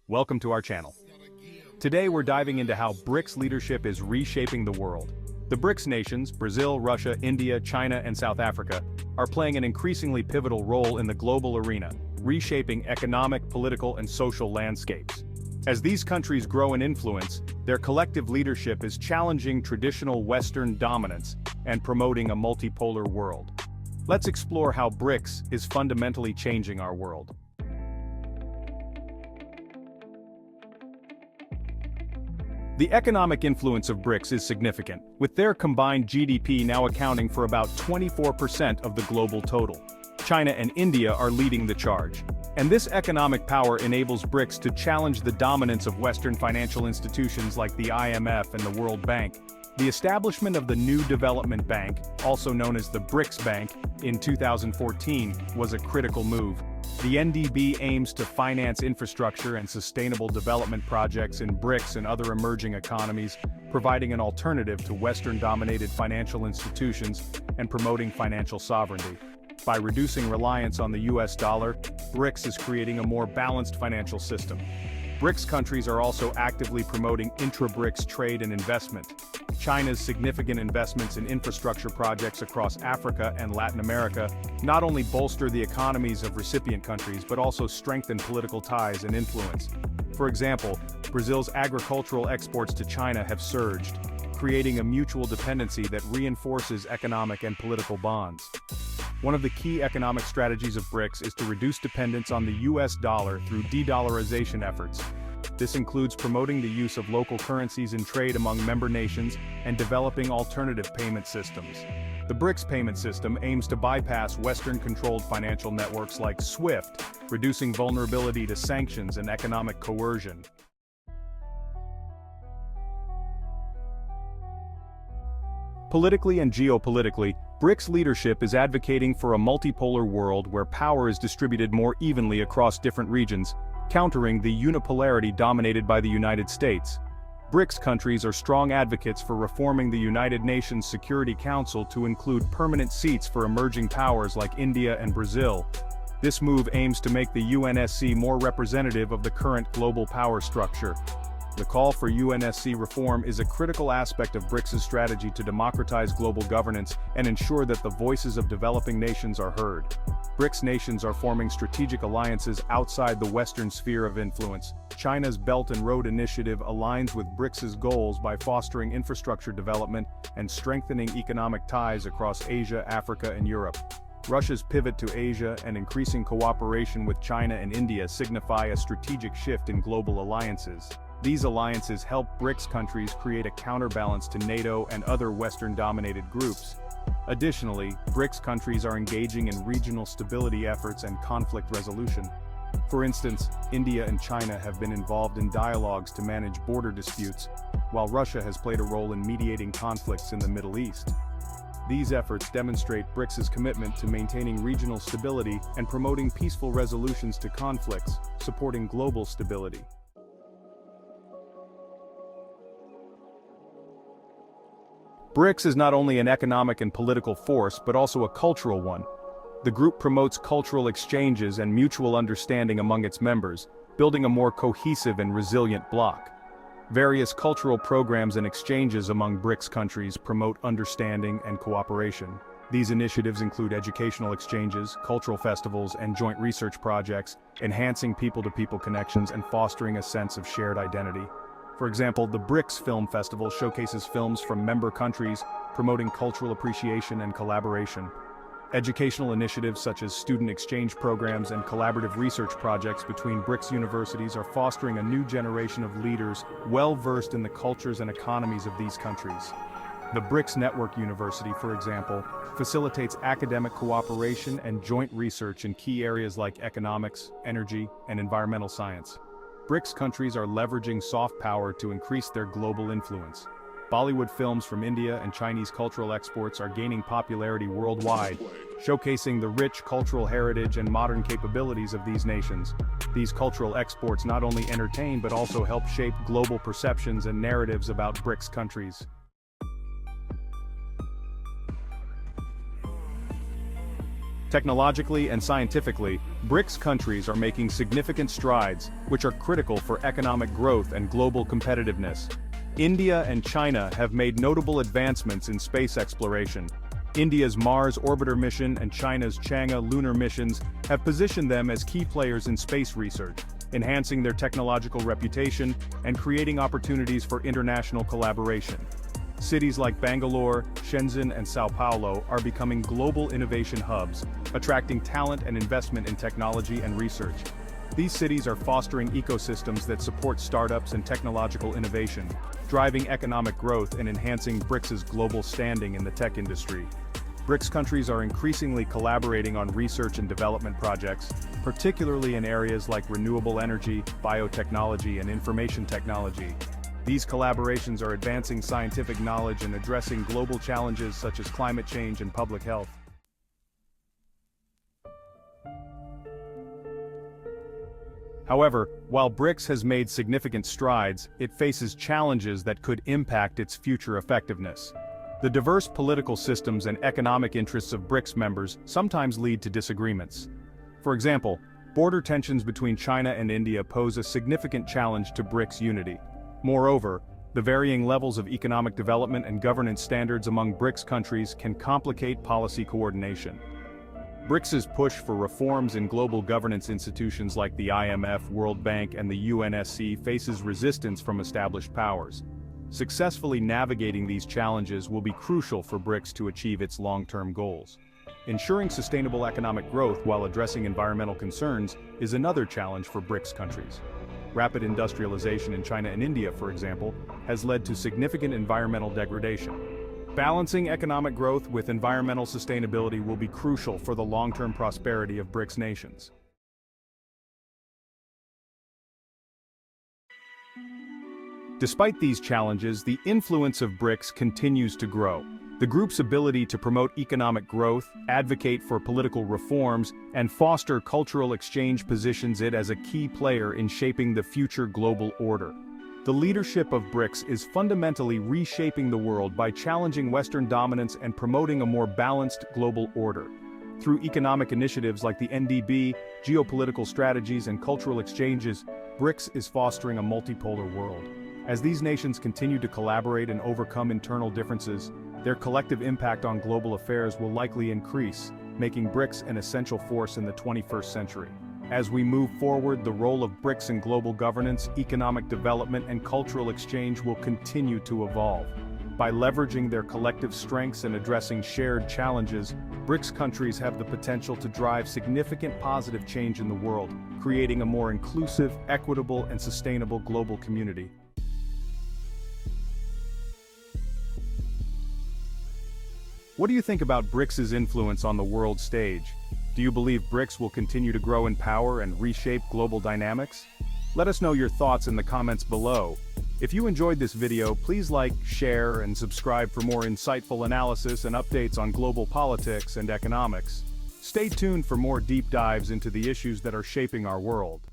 Welcome to our channel. Today we're diving into how BRICS leadership is reshaping the world. The BRICS nations, Brazil, Russia, India, China, and South Africa, are playing an increasingly pivotal role in the global arena, reshaping economic, political, and social landscapes. As these countries grow in influence, their collective leadership is challenging traditional Western dominance and promoting a multipolar world. Let's explore how BRICS is fundamentally changing our world. The economic influence of BRICS is significant, with their combined GDP now accounting for about 24% of the global total. China and India are leading the charge. And this economic power enables BRICS to challenge the dominance of Western financial institutions like the IMF and the World Bank. The establishment of the New Development Bank, also known as the BRICS Bank, in 2014 was a critical move. The NDB aims to finance infrastructure and sustainable development projects in BRICS and other emerging economies, providing an alternative to Western-dominated financial institutions and promoting financial sovereignty. By reducing reliance on the US dollar, BRICS is creating a more balanced financial system. BRICS countries are also actively promoting intra-BRICS trade and investment. China's significant investments in infrastructure projects across Africa and Latin America not only bolster the economies of recipient countries but also strengthen political ties and influence. For example, Brazil's agricultural exports to China have surged, creating a mutual dependency that reinforces economic and political bonds. One of the key economic strategies of BRICS is to reduce dependence on the US dollar through de-dollarization efforts. This includes promoting the use of local currencies in trade among member nations and developing alternative payment systems. The BRICS payment system aims to bypass Western-controlled financial networks like SWIFT, reducing vulnerability to sanctions and economic coercion. Politically and geopolitically, BRICS leadership is advocating for a multipolar world where power is distributed more evenly across different regions, countering the unipolarity dominated by the United States. BRICS countries are strong advocates for reforming the United Nations Security Council to include permanent seats for emerging powers like India and Brazil. This move aims to make the UNSC more representative of the current global power structure. The call for UNSC reform is a critical aspect of BRICS' strategy to democratize global governance and ensure that the voices of developing nations are heard. BRICS nations are forming strategic alliances outside the Western sphere of influence. China's Belt and Road Initiative aligns with BRICS' goals by fostering infrastructure development and strengthening economic ties across Asia, Africa, and Europe. Russia's pivot to Asia and increasing cooperation with China and India signify a strategic shift in global alliances. These alliances help BRICS countries create a counterbalance to NATO and other Western-dominated groups. Additionally, BRICS countries are engaging in regional stability efforts and conflict resolution. For instance, India and China have been involved in dialogues to manage border disputes, while Russia has played a role in mediating conflicts in the Middle East. These efforts demonstrate BRICS' commitment to maintaining regional stability and promoting peaceful resolutions to conflicts, supporting global stability. BRICS is not only an economic and political force but also a cultural one. The group promotes cultural exchanges and mutual understanding among its members, building a more cohesive and resilient bloc. Various cultural programs and exchanges among BRICS countries promote understanding and cooperation. These initiatives include educational exchanges, cultural festivals, and joint research projects, enhancing people-to-people connections and fostering a sense of shared identity. For example, the BRICS Film Festival showcases films from member countries, promoting cultural appreciation and collaboration. Educational initiatives such as student exchange programs and collaborative research projects between BRICS universities are fostering a new generation of leaders well-versed in the cultures and economies of these countries. The BRICS Network University, for example, facilitates academic cooperation and joint research in key areas like economics, energy, and environmental science. BRICS countries are leveraging soft power to increase their global influence. Bollywood films from India and Chinese cultural exports are gaining popularity worldwide, showcasing the rich cultural heritage and modern capabilities of these nations. These cultural exports not only entertain but also help shape global perceptions and narratives about BRICS countries. Technologically and scientifically, BRICS countries are making significant strides, which are critical for economic growth and global competitiveness. India and China have made notable advancements in space exploration. India's Mars orbiter mission and China's Chang'e lunar missions have positioned them as key players in space research, enhancing their technological reputation and creating opportunities for international collaboration. Cities like Bangalore, Shenzhen, and Sao Paulo are becoming global innovation hubs, attracting talent and investment in technology and research. These cities are fostering ecosystems that support startups and technological innovation, driving economic growth and enhancing BRICS' global standing in the tech industry. BRICS countries are increasingly collaborating on research and development projects, particularly in areas like renewable energy, biotechnology, and information technology. These collaborations are advancing scientific knowledge and addressing global challenges such as climate change and public health. However, while BRICS has made significant strides, it faces challenges that could impact its future effectiveness. The diverse political systems and economic interests of BRICS members sometimes lead to disagreements. For example, border tensions between China and India pose a significant challenge to BRICS unity. Moreover, the varying levels of economic development and governance standards among BRICS countries can complicate policy coordination. BRICS's push for reforms in global governance institutions like the IMF, World Bank, and the UNSC faces resistance from established powers. Successfully navigating these challenges will be crucial for BRICS to achieve its long-term goals. Ensuring sustainable economic growth while addressing environmental concerns is another challenge for BRICS countries. Rapid industrialization in China and India, for example, has led to significant environmental degradation. Balancing economic growth with environmental sustainability will be crucial for the long-term prosperity of BRICS nations. Despite these challenges, the influence of BRICS continues to grow. The group's ability to promote economic growth, advocate for political reforms, and foster cultural exchange positions it as a key player in shaping the future global order. The leadership of BRICS is fundamentally reshaping the world by challenging Western dominance and promoting a more balanced global order. Through economic initiatives like the NDB, geopolitical strategies, and cultural exchanges, BRICS is fostering a multipolar world. As these nations continue to collaborate and overcome internal differences, their collective impact on global affairs will likely increase, making BRICS an essential force in the 21st century. As we move forward, the role of BRICS in global governance, economic development, and cultural exchange will continue to evolve. By leveraging their collective strengths and addressing shared challenges, BRICS countries have the potential to drive significant positive change in the world, creating a more inclusive, equitable, and sustainable global community. What do you think about BRICS' influence on the world stage? Do you believe BRICS will continue to grow in power and reshape global dynamics? Let us know your thoughts in the comments below. If you enjoyed this video, please like, share, and subscribe for more insightful analysis and updates on global politics and economics. Stay tuned for more deep dives into the issues that are shaping our world.